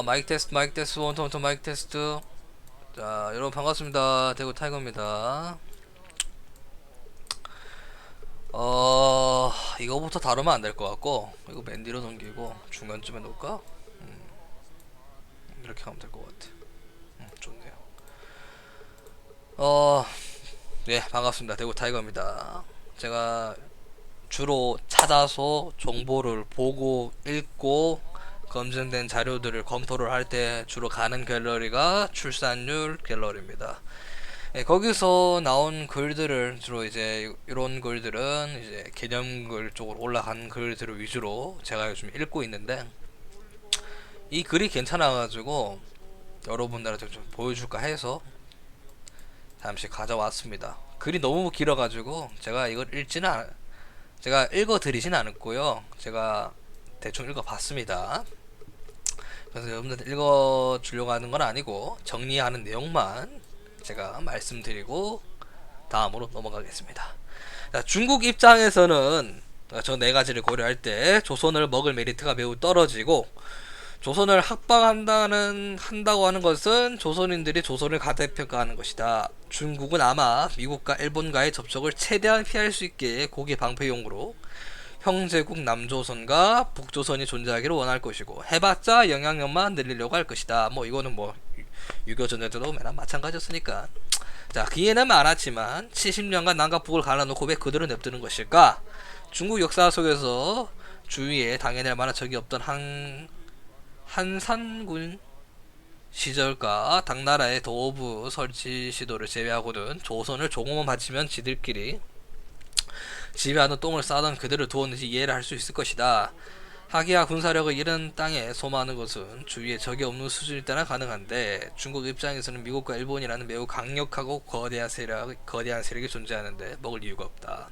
마이크 테스트, 원투 마이크 테스트. 자, 여러분 반갑습니다. 대구 타이거입니다. 이거부터 다루면 안 될 것 같고, 이거 맨 뒤로 넘기고, 중간쯤에 놓을까? 이렇게 하면 될 것 같아. 좋네요. 어, 예, 반갑습니다. 대구 타이거입니다. 제가 주로 찾아서 정보를 보고, 읽고, 검증된 자료들을 검토를 할 때 주로 가는 갤러리가 출산율 갤러리입니다. 예, 거기서 나온 글들을 주로 이제 이런 글들은 이제 개념글 쪽으로 올라간 글들을 위주로 제가 요즘 읽고 있는데 이 글이 괜찮아가지고 여러분들한테 좀 보여줄까 해서 잠시 가져왔습니다. 글이 너무 길어가지고 제가 읽어드리진 않았고요. 제가 대충 읽어봤습니다. 그래서 여러분들 읽어주려고 하는 건 아니고 정리하는 내용만 제가 말씀드리고 다음으로 넘어가겠습니다. 자, 중국 입장에서는 저 네 가지를 고려할 때 조선을 먹을 메리트가 매우 떨어지고 조선을 한다고 하는 것은 조선인들이 조선을 가대평가하는 것이다. 중국은 아마 미국과 일본과의 접촉을 최대한 피할 수 있게 고기 방패용으로 형제국 남조선과 북조선이 존재하기를 원할 것이고 해봤자 영향력만 늘리려고 할 것이다. 뭐 이거는 뭐 유교 전쟁 때도 맨날 마찬가지였으니까. 자, 기회는 많았지만 70년간 남과 북을 갈라놓고 왜 그들을 냅두는 것일까? 중국 역사 속에서 주위에 당해낼 만한 적이 없던 한산군 시절과 당나라의 도읍 설치 시도를 제외하고는 조선을 조금만 바치면 지들끼리 지배하는 똥을 싸던 그들을 두었는지 이해를 할 수 있을 것이다. 하기야 군사력을 잃은 땅에 소모하는 것은 주위에 적이 없는 수준일 때나 가능한데 중국 입장에서는 미국과 일본이라는 매우 강력하고 거대한 세력이 존재하는데 먹을 이유가 없다.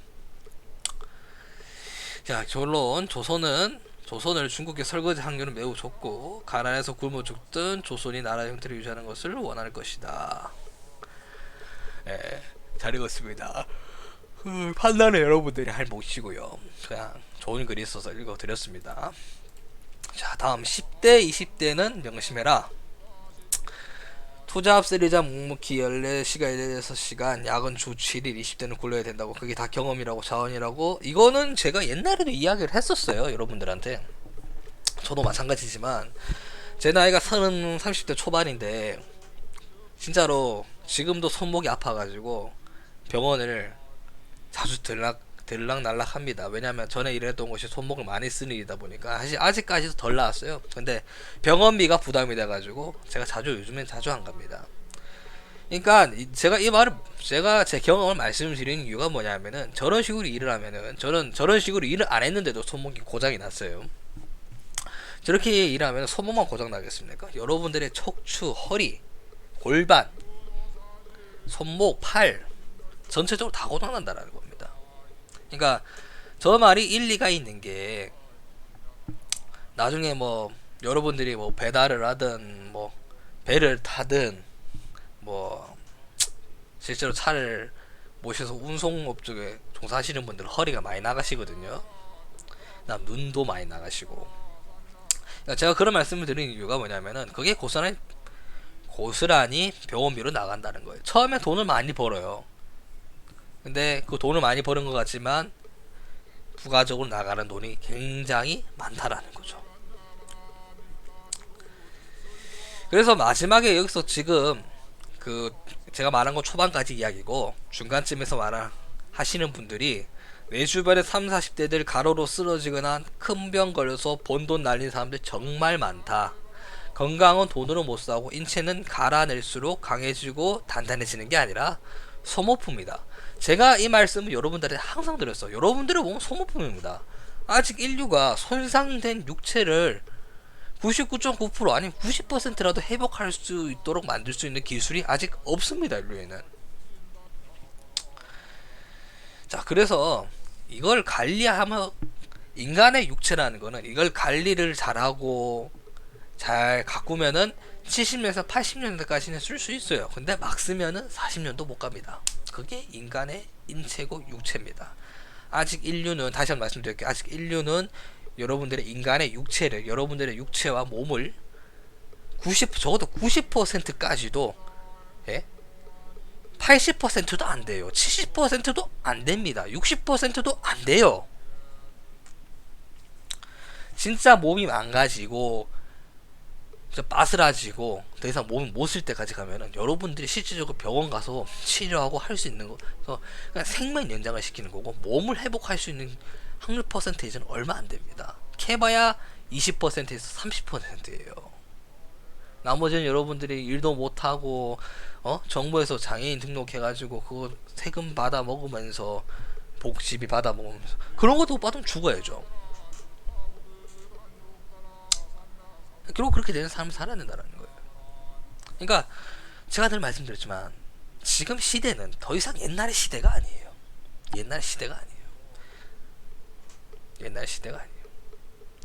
자, 결론 조선을 중국의 설거지 확률은 매우 적고 가난해서 굶어 죽든 조선이 나라 형태를 유지하는 것을 원할 것이다. 예, 잘 읽었습니다. 판단은 여러분들이 할 몫이고요. 그냥 좋은 글이 있어서 읽어드렸습니다. 자, 다음 10대, 20대는 명심해라. 투잡 쓰리잡 묵묵히 14시간, 16시간, 야근 주 7일, 20대는 굴려야 된다고. 그게 다 경험이라고 자원이라고. 이거는 제가 옛날에도 이야기를 했었어요. 여러분들한테. 저도 마찬가지지만 제 나이가 30대 초반인데 진짜로 지금도 손목이 아파가지고 병원을 자주 들락날락 합니다. 왜냐면 전에 일했던 곳이 손목을 많이 쓰는 일이다 보니까 아직까지도 덜 나았어요. 근데 병원비가 부담이 돼가지고 요즘엔 자주 안 갑니다. 그러니까 제가 제 경험을 말씀드리는 이유가 뭐냐면은 저런 식으로 일을 하면은 저런 식으로 일을 안 했는데도 손목이 고장이 났어요. 저렇게 일하면 손목만 고장 나겠습니까? 여러분들의 척추, 허리, 골반, 손목, 팔 전체적으로 다 고장 난다라는 겁니다. 그러니까 저 말이 일리가 있는 게 나중에 뭐 여러분들이 뭐 배달을 하든 뭐 배를 타든 뭐 실제로 차를 모셔서 운송업 쪽에 종사하시는 분들 허리가 많이 나가시거든요. 그다음 눈도 많이 나가시고. 그러니까 제가 그런 말씀을 드리는 이유가 뭐냐면은 그게 고스란히 병원비로 나간다는 거예요. 처음에 돈을 많이 벌어요. 근데 그 돈을 많이 버는 것 같지만 부가적으로 나가는 돈이 굉장히 많다라는 거죠. 그래서 마지막에 여기서 지금 그 제가 말한 거 초반까지 이야기고 중간쯤에서 하시는 분들이 내 주변에 3, 40대들 가로로 쓰러지거나 큰 병 걸려서 번 돈 날린 사람들 정말 많다. 건강은 돈으로 못 사고 인체는 갈아낼수록 강해지고 단단해지는 게 아니라 소모품이다. 제가 이 말씀을 여러분들한테 항상 드렸어요. 여러분들이 보면 소모품입니다. 아직 인류가 손상된 육체를 99.9% 아니면 90%라도 회복할 수 있도록 만들 수 있는 기술이 아직 없습니다. 인류에는. 자, 그래서 이걸 관리하면 인간의 육체라는 거는 이걸 관리를 잘하고 잘 가꾸면은 70년에서 80년대까지는 쓸 수 있어요. 근데 막 쓰면은 40년도 못 갑니다. 그게 인간의 인체고 육체입니다. 아직 인류는 다시 한번 말씀드릴게요. 아직 인류는 여러분들의 육체와 몸을 적어도 90%까지도 예? 80%도 안 돼요. 70%도 안 됩니다. 60%도 안 돼요. 진짜 몸이 망가지고 빠스라지고 더 이상 몸을 못 쓸 때까지 가면은 여러분들이 실질적으로 병원 가서 치료하고 할 수 있는 거, 그래서 그냥 생명 연장을 시키는 거고, 몸을 회복할 수 있는 확률 퍼센테이지는 얼마 안 됩니다. 캐봐야 20%에서 30%예요. 나머지는 여러분들이 일도 못 하고 정부에서 장애인 등록해가지고 그거 세금 받아 먹으면서 복지비 받아 먹으면서 그런 것도 못 받으면 죽어야죠. 그리고 그렇게 되는 삶을 살아야 된다는 거예요. 그러니까 제가 늘 말씀드렸지만 지금 시대는 더 이상 옛날의 시대가 아니에요. 옛날 시대가 아니에요. 옛날 시대가 아니에요.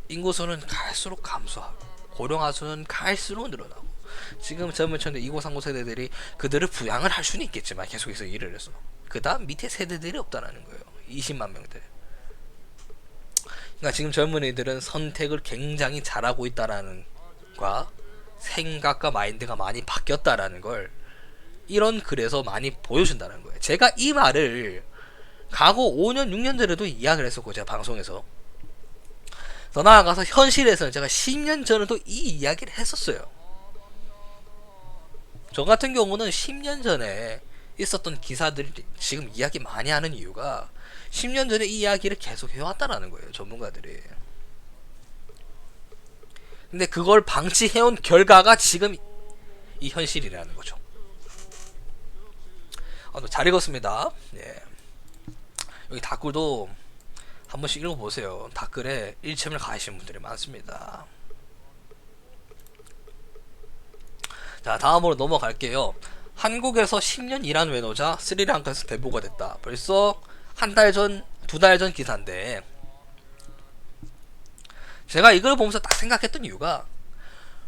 인구수는 갈수록 감소하고 고령화수는 갈수록 늘어나고, 지금 젊은 층들 2030 세대들이 그들을 부양을 할 수는 있겠지만 계속해서 일을 해서 그 다음 밑에 세대들이 없다라는 거예요. 20만 명들. 그러니까 지금 젊은이들은 선택을 굉장히 잘하고 있다라는 과 생각과 마인드가 많이 바뀌었다라는 걸 이런 글에서 많이 보여준다는 거예요. 제가 이 말을 과거 5년 6년 전에도 이야기를 했었고, 제가 방송에서 더 나아가서 현실에서는 제가 10년 전에도 이 이야기를 했었어요. 저 같은 경우는 10년 전에 있었던 기사들이 지금 이야기 많이 하는 이유가 10년 전에 이 이야기를 계속 해왔다라는 거예요, 전문가들이. 근데 그걸 방치해온 결과가 지금 이 현실이라는 거죠. 잘 읽었습니다. 예. 여기 댓글도 한 번씩 읽어보세요. 댓글에 일침을 가하시는 분들이 많습니다. 자, 다음으로 넘어갈게요. 한국에서 10년 일한 외노자 스리랑카에서 대보가 됐다. 벌써 한 달 전, 두 달 전 기사인데, 제가 이걸 보면서 딱 생각했던 이유가,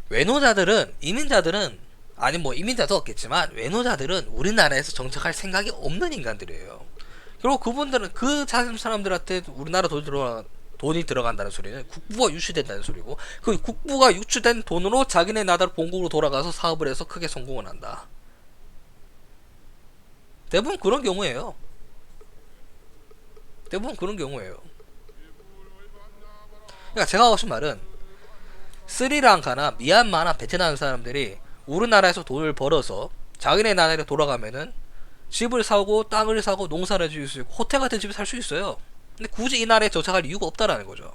외노자들은, 이민자들은, 아니 뭐 이민자도 없겠지만 외노자들은 우리나라에서 정착할 생각이 없는 인간들이에요. 그리고 그분들은 그 사람들한테 우리나라 돈이 들어간다는 소리는 국부가 유치된다는 소리고, 그 국부가 유치된 돈으로 자기네 나라 본국으로 돌아가서 사업을 해서 크게 성공을 한다. 대부분 그런 경우예요. 대부분 그런 경우예요. 그러니까 제가 하고 싶은 말은, 스리랑카나 미얀마나 베트남 사람들이 우리나라에서 돈을 벌어서 자기네 나라에 돌아가면은 집을 사고 땅을 사고 농사를 지을 수 있고 호텔 같은 집에 살 수 있어요. 근데 굳이 이 나라에 정착할 이유가 없다라는 거죠.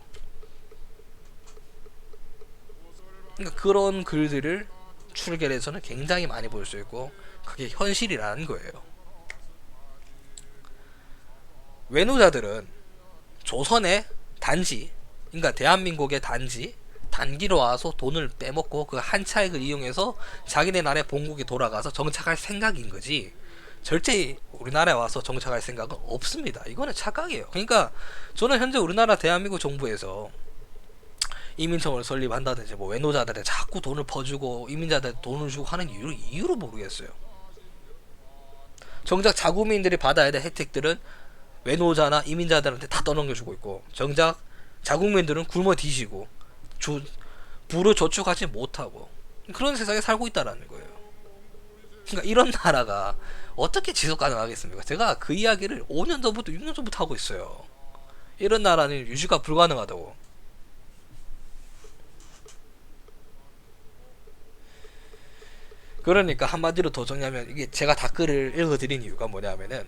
그러니까 그런 글들을 출결해서는 굉장히 많이 볼 수 있고, 그게 현실이라는 거예요. 외노자들은 조선의 단지, 그러니까 대한민국의 단기로 와서 돈을 빼먹고 그 한 차익을 이용해서 자기네 나라의 본국에 돌아가서 정착할 생각인 거지, 절대 우리나라에 와서 정착할 생각은 없습니다. 이거는 착각이에요. 그러니까 저는 현재 우리나라 대한민국 정부에서 이민청을 설립한다든지 뭐 외노자들한테 자꾸 돈을 퍼주고 이민자들한테 돈을 주고 하는 이유를 모르겠어요. 정작 자국민들이 받아야 될 혜택들은 외노자나 이민자들한테 다 떠넘겨주고 있고, 정작 자국민들은 굶어 뒤지고 부를 저축하지 못하고 그런 세상에 살고 있다라는 거예요. 그러니까 이런 나라가 어떻게 지속 가능하겠습니까? 제가 그 이야기를 5년 전부터 6년 전부터 하고 있어요. 이런 나라는 유지가 불가능하다고. 그러니까 한마디로 더 정리하면, 이게 제가 댓글을 읽어드린 이유가 뭐냐면은,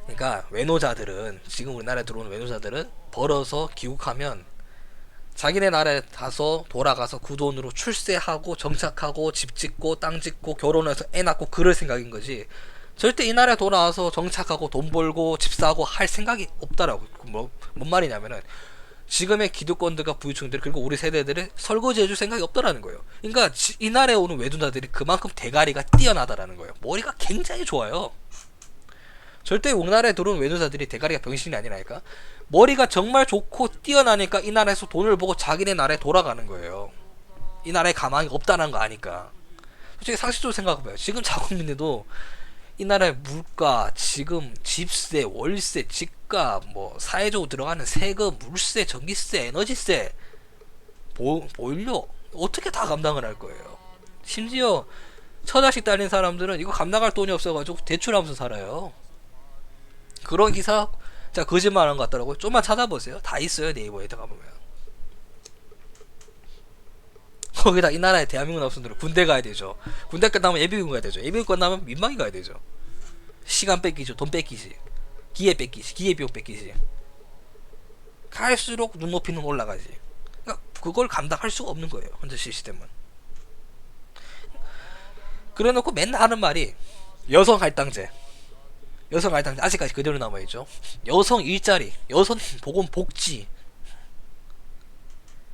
그러니까 외노자들은, 지금 우리나라에 들어오는 외노자들은 벌어서 귀국하면 자기네 나라에 가서 돌아가서 그 돈으로 출세하고 정착하고 집 짓고 땅 짓고 결혼해서 애 낳고 그럴 생각인 거지, 절대 이 나라에 돌아와서 정착하고 돈 벌고 집 사고 할 생각이 없다라고. 뭔 말이냐면은, 지금의 기득권들과 부유층들 그리고 우리 세대들의 설거지 해줄 생각이 없다라는 거예요. 그러니까 이 나라에 오는 외도자들이 그만큼 대가리가 뛰어나다라는 거예요. 머리가 굉장히 좋아요. 절대 우리나라에 들어온 외도자들이 대가리가 병신이 아니라니까. 머리가 정말 좋고 뛰어나니까 이 나라에서 돈을 보고 자기네 나라에 돌아가는 거예요. 이 나라에 가망이 없다는 거 아니까. 솔직히 상식적으로 생각해봐요. 지금 자국민들도 이 나라의 물가, 지금 집세, 월세, 집값, 뭐 사회적으로 들어가는 세금, 물세, 전기세, 에너지세, 보일료 어떻게 다 감당을 할 거예요. 심지어 처자식 딸린 사람들은 이거 감당할 돈이 없어가지고 대출하면서 살아요. 그런 기사 자 거짓말한 것 같더라고요. 좀만 찾아보세요. 다 있어요. 네이버에 들어가보면. 거기다 이 나라에 대한민국 나왔으면 군대 가야 되죠. 군대 끝나면 예비군 가야 되죠. 예비군 끝나면 민방위 가야 되죠. 시간 뺏기죠. 돈 뺏기지. 기회 뺏기지. 기회비용 뺏기지. 갈수록 눈높이는 올라가지. 그러니까 그걸 감당할 수가 없는 거예요. 현재 시스템은. 그래놓고 맨날 하는 말이 여성 할당제. 여성 할당제 아직까지 그대로 남아있죠. 여성 일자리, 여성 보건 복지.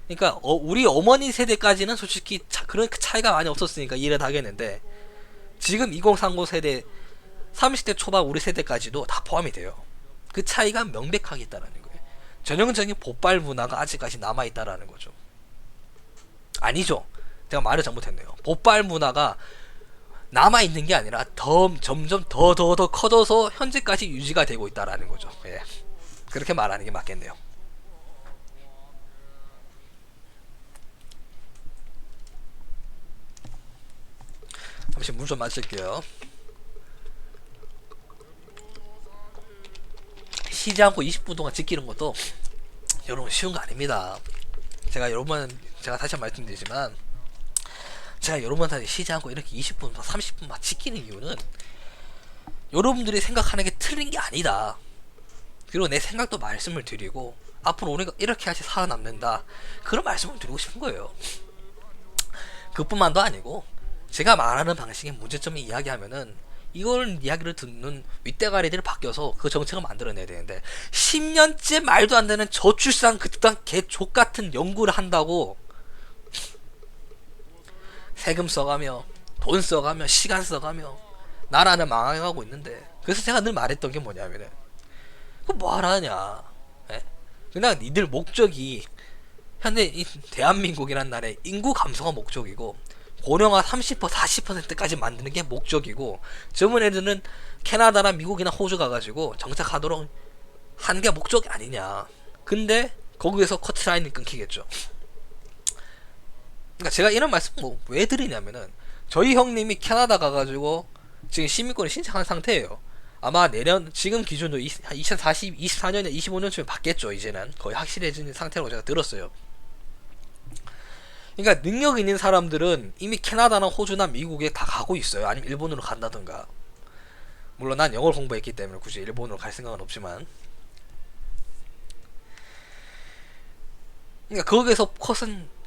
그러니까 우리 어머니 세대까지는 솔직히 그런 차이가 많이 없었으니까 이해를 하겠는데 지금 2030 세대 30대 초반 우리 세대까지도 다 포함이 돼요. 그 차이가 명백하게 있다라는 거예요. 전형적인 보빨 문화가 아직까지 남아있다라는 거죠. 아니죠. 제가 말을 잘못했네요. 보빨 문화가 남아있는 게 아니라 점점 더 커져서 현재까지 유지가 되고 있다라는 거죠. 예. 그렇게 말하는 게 맞겠네요. 잠시 물 좀 마실게요. 쉬지 않고 20분 동안 지키는 것도 여러분 쉬운 거 아닙니다. 제가 다시 한번 말씀드리지만 제가 여러분한테 쉬지 않고 이렇게 20분, 30분만 지키는 이유는 여러분들이 생각하는 게 틀린 게 아니다. 그리고 내 생각도 말씀을 드리고 앞으로 우리가 이렇게 해야지 살아남는다. 그런 말씀을 드리고 싶은 거예요. 그뿐만도 아니고 제가 말하는 방식의 문제점을 이야기하면은 이걸 이야기를 듣는 윗대가리들이 바뀌어서 그 정책을 만들어내야 되는데 10년째 말도 안 되는 저출산 극단 개족같은 연구를 한다고 세금 써가며 돈 써가며 시간 써가며 나라는 망해가고 있는데 그래서 제가 늘 말했던 게 뭐냐면은 그 뭐하라냐. 예? 그냥 니들 목적이 현재 이 대한민국이란 나라의 인구 감소가 목적이고 고령화 30% 40%까지 만드는 게 목적이고 젊은 애들은 캐나다나 미국이나 호주 가가지고 정착하도록 하는 게 목적이 아니냐. 근데 거기에서 커트라인이 끊기겠죠. 그러니까 제가 이런 말씀 왜 드리냐면은 저희 형님이 캐나다 가가지고 지금 시민권을 신청한 상태예요. 아마 내년 지금 기준으로 24년에 25년쯤에 받겠죠. 이제는 거의 확실해진 상태라고 제가 들었어요. 그러니까 능력 있는 사람들은 이미 캐나다나 호주나 미국에 다 가고 있어요. 아니면 일본으로 간다든가. 물론 난 영어를 공부했기 때문에 굳이 일본으로 갈 생각은 없지만. 그러니까 거기서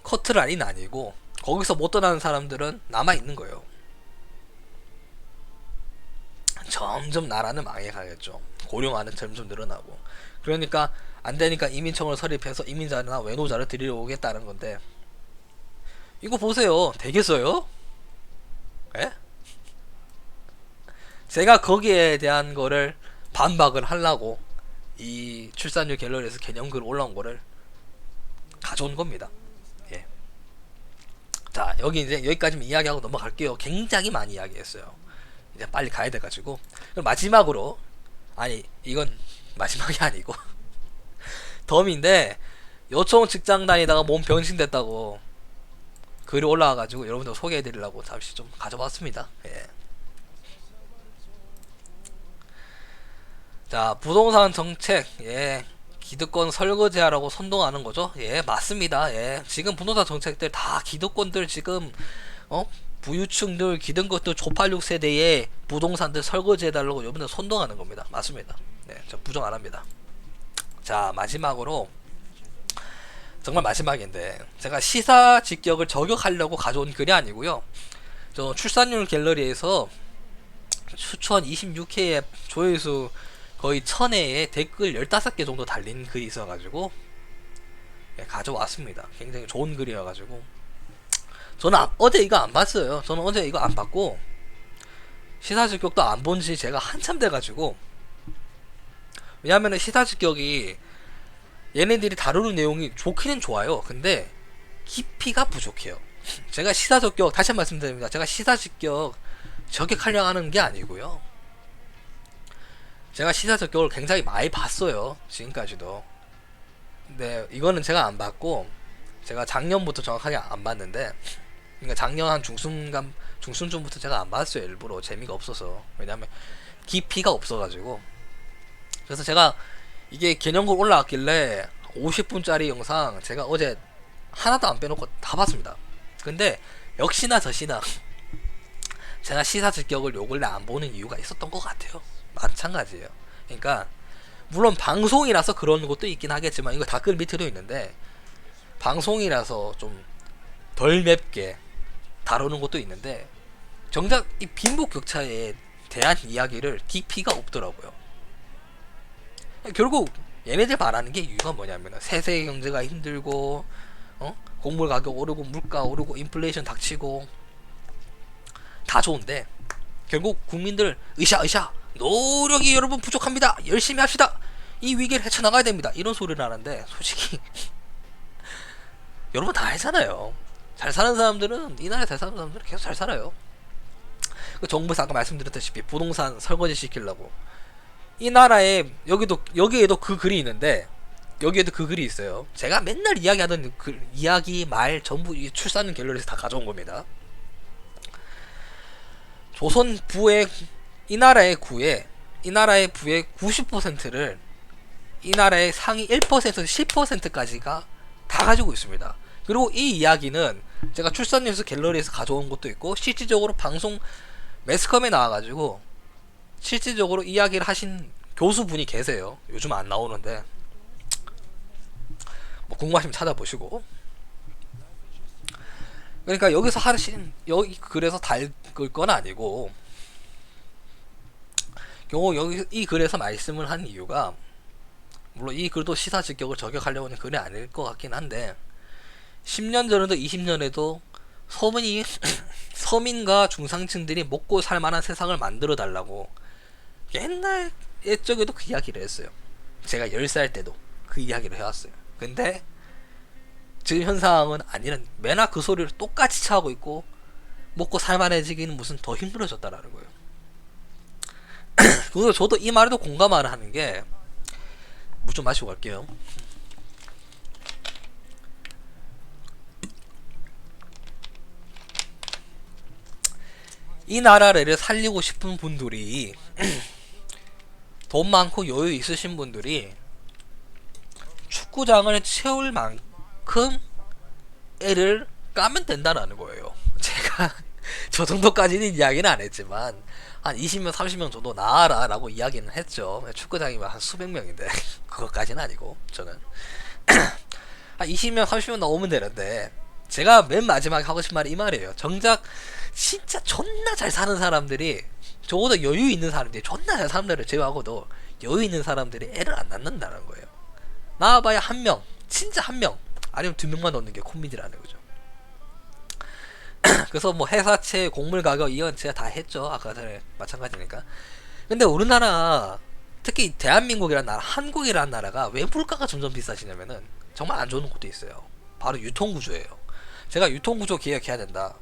커트라인은 아니고 거기서 못 떠나는 사람들은 남아있는 거예요. 점점 나라는 망해가겠죠. 고령화는 점점 늘어나고. 그러니까 안되니까 이민청을 설립해서 이민자나 외노자를 들여오겠다는 건데 이거 보세요. 되겠어요? 예? 제가 거기에 대한 거를 반박을 하려고 이 출산율 갤러리에서 개념글 올라온 거를 가져온 겁니다. 예. 자, 여기까지만 이야기하고 넘어갈게요. 굉장히 많이 이야기했어요. 이제 빨리 가야 돼가지고. 그럼 마지막으로, 아니, 이건 마지막이 아니고, 덤인데, 요청 직장 다니다가 몸 변신됐다고 글이 올라와가지고 여러분들 소개해드리려고 잠시 좀 가져왔습니다. 예. 자, 부동산 정책, 예. 기득권 설거지하라고 선동하는 거죠. 예, 맞습니다. 예. 지금 부동산 정책들 다 기득권들 지금, 부유층들, 기득권들 조팔 6세대의 부동산들 설거지해달라고 여러분들 선동하는 겁니다. 맞습니다. 네, 저 부정 안 합니다. 자, 마지막으로, 정말 마지막인데 제가 시사 직격을 저격하려고 가져온 글이 아니고요. 저 출산율 갤러리에서 추천 26회에 조회수 거의 1000회에 댓글 15개 정도 달린 글이 있어가지고 가져왔습니다. 굉장히 좋은 글이어가지고 저는 어제 이거 안 봤어요. 저는 어제 이거 안 봤고 시사 직격도 안 본지 제가 한참 돼가지고 왜냐면은 시사 직격이 얘네들이 다루는 내용이 좋기는 좋아요. 근데 깊이가 부족해요. 제가 시사적격 다시 한 번 말씀드립니다. 제가 시사적격 저격하려고 하는 게 아니고요. 제가 시사적격을 굉장히 많이 봤어요. 지금까지도. 근데 이거는 제가 안 봤고 제가 작년부터 정확하게 안 봤는데 그러니까 작년 한 중순쯤부터 제가 안 봤어요. 일부러 재미가 없어서. 왜냐면 깊이가 없어가지고. 그래서 제가 이게 개념글 올라왔길래 50분짜리 영상 제가 어제 하나도 안 빼놓고 다 봤습니다. 근데 역시나 저시나 제가 시사 직격을 요 근래 안 보는 이유가 있었던 것 같아요. 마찬가지예요. 그러니까 물론 방송이라서 그런 것도 있긴 하겠지만 이거 댓글 밑에도 있는데 방송이라서 좀 덜 맵게 다루는 것도 있는데 정작 이 빈부격차에 대한 이야기를 깊이가 없더라고요. 결국 얘네들 말하는 게 이유가 뭐냐면 세세 경제가 힘들고 곡물 가격 오르고 물가 오르고 인플레이션 닥치고 다 좋은데 결국 국민들 으쌰 노력이 여러분 부족합니다. 열심히 합시다. 이 위기를 헤쳐나가야 됩니다. 이런 소리를 하는데 솔직히 여러분 다 알잖아요. 잘 사는 사람들은 이 나라에 잘 사는 사람들은 계속 잘 살아요. 그 정부에서 아까 말씀드렸다시피 부동산 설거지 시키려고 이 나라에 여기에도 그 글이 있는데 여기에도 그 글이 있어요. 제가 맨날 이야기하던 이야기 말 전부 이 출산 갤러리에서 다 가져온 겁니다. 조선 부의 이 나라의 부의 90%를 이 나라의 상위 1%에서 10%까지가 다 가지고 있습니다. 그리고 이 이야기는 제가 출산뉴스 갤러리에서 가져온 것도 있고 실질적으로 방송 매스컴에 나와가지고 실질적으로 이야기를 하신 교수분이 계세요. 요즘 안 나오는데 뭐 궁금하시면 찾아보시고. 그러니까 여기서 하신 여기 그래서 달글 건 아니고 여기 이 글에서 말씀을 한 이유가 물론 이 글도 시사 직격을 저격하려고 하는 글이 아닐 것 같긴 한데 10년 전에도 20년에도 서민과 중상층들이 먹고 살만한 세상을 만들어 달라고 옛날 옛적에도 그 이야기를 했어요. 제가 10살 때도 그 이야기를 해왔어요. 근데 지금 현 상황은 아니는 매나 그 소리를 똑같이 차고 있고 먹고 살만해지기는 무슨 더 힘들어졌다라는 거예요. 그리고 저도 이 말에도 공감을 하는 게 물 좀 마시고 갈게요. 이 나라를 살리고 싶은 분들이 돈 많고 여유 있으신 분들이 축구장을 채울 만큼 애를 까면 된다는 거예요. 제가 저 정도까지는 이야기는 안 했지만 한 20명 30명 정도 나와라 라고 이야기는 했죠. 축구장이면 한 수백 명인데 그것까지는 아니고 저는 한 20명 30명 나오면 되는데 제가 맨 마지막에 하고 싶은 말이 이 말이에요. 정작 진짜 존나 잘 사는 사람들이 적어도 여유 있는 사람들이 존나 잘 사는 사람들을 제외하고도 여유 있는 사람들이 애를 안 낳는다는 거예요. 나와봐야 한 명, 진짜 한 명, 아니면 두 명만 넣는 게 콤비지라는 거죠. 그래서 뭐 회사채, 곡물 가격 이건 제가 다 했죠. 아까 전에 마찬가지니까. 근데 우리나라 특히 대한민국이라는 나라, 한국이라는 나라가 왜 물가가 점점 비싸지냐면은 정말 안 좋은 것도 있어요. 바로 유통구조예요. 제가 유통구조 개혁해야 된다.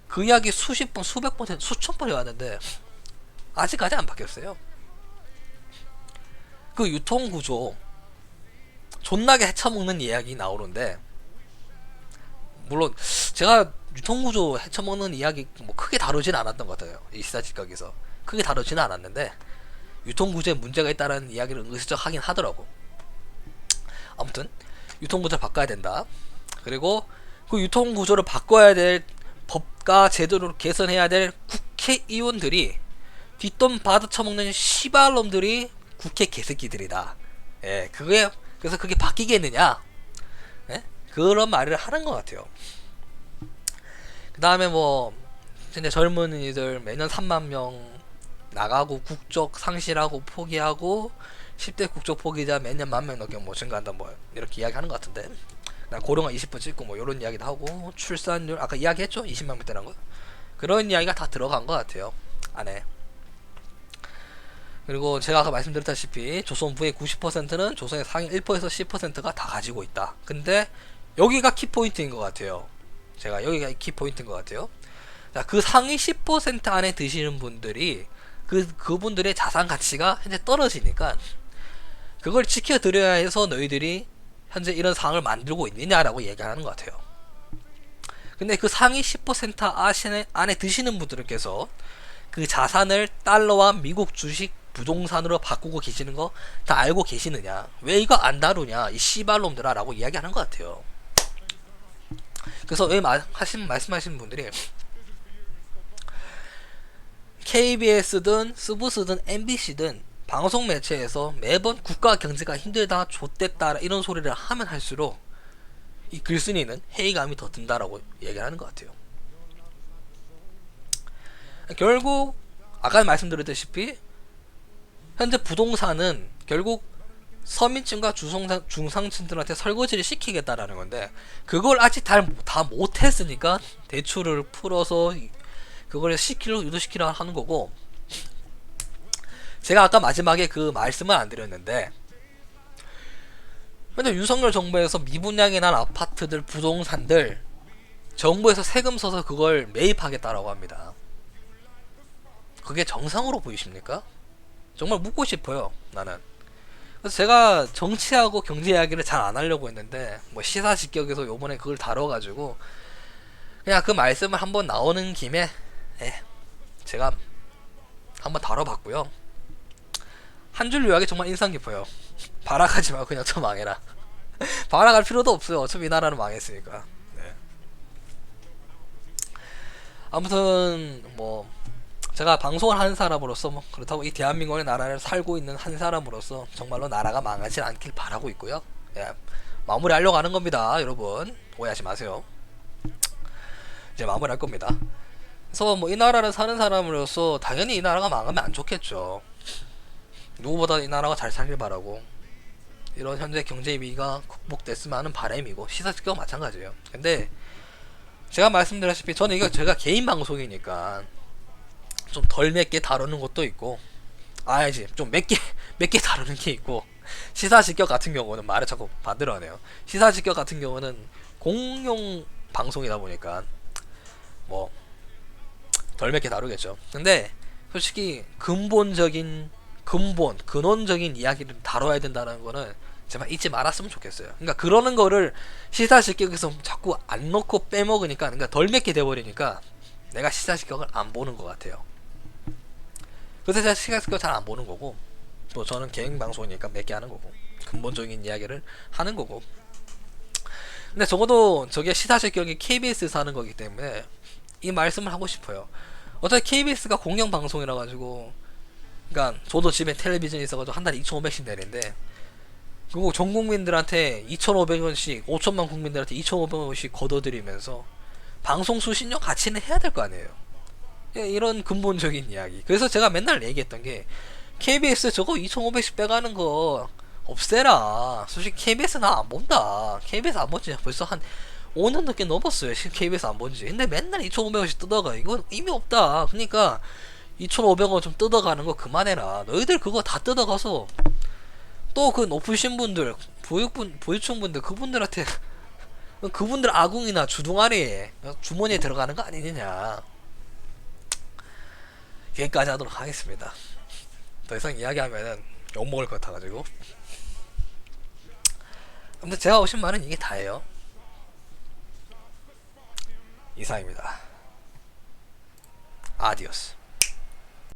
그 이야기 수십 번, 수백 번, 수천 번 해왔는데 아직까지 안 바뀌었어요. 그 유통구조 존나게 헤쳐먹는 이야기 나오는데 물론 제가 유통구조 헤쳐먹는 이야기 뭐 크게 다루진 않았던 것 같아요. 이 시사직각에서 크게 다루지는 않았는데 유통구조에 문제가 있다는 이야기를 은근슬쩍 하긴 하더라고. 아무튼 유통구조를 바꿔야 된다. 그리고 그 유통구조를 바꿔야 될 법과 제도를 개선해야 될 국회의원들이 뒷돈 받아 처먹는 시발놈들이 국회 개새끼들이다. 예, 그래서 그게 바뀌겠느냐? 예? 그런 말을 하는 것 같아요. 그 다음에 뭐 근데 젊은이들 매년 3만 명 나가고 국적 상실하고 포기하고 10대 국적 포기자 매년 10,000명 넘게 뭐 증가한다 뭐 이렇게 이야기하는 것 같은데 나 고령화 20분 찍고 뭐 이런 이야기도 하고 출산율 아까 이야기했죠? 20만 명대라는 거 그런 이야기가 다 들어간 것 같아요 안에. 그리고 제가 아까 말씀드렸다시피 조선부의 90%는 조선의 상위 1%에서 10%가 다 가지고 있다. 근데 여기가 키포인트인 것 같아요. 제가 여기가 키포인트인 것 같아요. 자, 그 상위 10% 안에 드시는 분들이 그분들의 자산 가치가 현재 떨어지니까 그걸 지켜드려야 해서 너희들이 현재 이런 상황을 만들고 있느냐라고 얘기하는 것 같아요. 근데 그 상위 10% 안에 드시는 분들께서 그 자산을 달러와 미국 주식 부동산으로 바꾸고 계시는 거 다 알고 계시느냐? 왜 이거 안 다루냐? 이 씨발놈들아 라고 이야기하는 것 같아요. 그래서 왜 말씀하시는 분들이 KBS든 스브스든 MBC든 방송 매체에서 매번 국가 경제가 힘들다, 좆됐다 이런 소리를 하면 할수록 이 글쓴이는 회의감이 더 든다라고 얘기를 하는 것 같아요. 결국 아까 말씀드렸다시피 현재 부동산은 결국 서민층과 중상층들한테 설거지를 시키겠다라는 건데 그걸 아직 다 못했으니까 대출을 풀어서 그걸 유도시키려 하는 거고, 제가 아까 마지막에 그 말씀을 안 드렸는데 근데 윤석열 정부에서 미분양이 난 아파트들 부동산들 정부에서 세금 써서 그걸 매입하겠다라고 합니다. 그게 정상으로 보이십니까? 정말 묻고 싶어요 나는. 그래서 제가 정치하고 경제 이야기를 잘 안 하려고 했는데 뭐 시사직격에서 요번에 그걸 다뤄가지고 그냥 그 말씀을 한번 나오는 김에 제가 한번 다뤄봤고요. 한 줄 요약이 정말 인상 깊어요. 발악하지 말고 그냥 저 망해라. 발악할 필요도 없어요. 어차피 이 나라는 망했으니까. 네. 아무튼 뭐 제가 방송을 하는 사람으로서 뭐 그렇다고 이 대한민국의 나라를 살고 있는 한 사람으로서 정말로 나라가 망하지 않길 바라고 있고요. 예, 마무리하려고 하는 겁니다. 여러분 오해하지 마세요. 이제 마무리할 겁니다. 그래서 뭐 이 나라를 사는 사람으로서 당연히 이 나라가 망하면 안 좋겠죠. 누구보다 이 나라가 잘 살길 바라고 이런 현재 경제 위기가 극복됐으면 하는 바람이고 시사직도 마찬가지예요. 근데 제가 말씀드렸다시피 저는 이거 제가 개인 방송이니까 좀 덜 맵게 다루는 것도 있고 아니지 좀 맵게 다루는 게 있고, 시사직격 같은 경우는 말을 자꾸 반대로 하네요. 시사직격 같은 경우는 공용 방송이다 보니까 뭐 덜 맵게 다루겠죠. 근데 솔직히 근원적인 이야기를 다뤄야 된다는 거는 제발 잊지 말았으면 좋겠어요. 그러니까 그러는 거를 시사직격에서 자꾸 안 넣고 빼먹으니까, 그러니까 덜 맵게 돼버리니까 내가 시사직격을 안 보는 것 같아요. 그래서 제가 시사직격 잘 안 보는 거고, 또 저는 개인 방송이니까 맵게 하는 거고 근본적인 이야기를 하는 거고. 근데 적어도 저게 시사직격이 KBS에서 하는 거기 때문에 이 말씀을 하고 싶어요. 어차피 KBS가 공영 방송이라 가지고, 그러니까 저도 집에 텔레비전이 있어가지고 한 달에 2,500씩 내는데 그리고 전 국민들한테 2,500원씩 5천만 국민들한테 2,500원씩 걷어들이면서 방송 수신료 가치는 해야 될 거 아니에요. 이런 근본적인 이야기. 그래서 제가 맨날 얘기했던 게 KBS 저거 2,500씩 빼가는 거 없애라. 솔직히 KBS 나 안 본다. KBS 안 본지 벌써 한 5년 넘게 넘었어요. KBS 안 본지. 근데 맨날 2,500원씩 뜯어가. 이건 의미 없다. 그러니까 2,500원 좀 뜯어가는 거 그만해라. 너희들 그거 다 뜯어가서 또 그 높으신 분들, 보유층분들 그분들한테 그분들 아궁이나 주둥아리에 주머니에 들어가는 거 아니느냐. 여기까지 하도록 하겠습니다. 더 이상 이야기하면은 욕먹을 것 같아가지고. 아무튼 제가 오신 말은 이게 다예요. 이상입니다. 아디오스.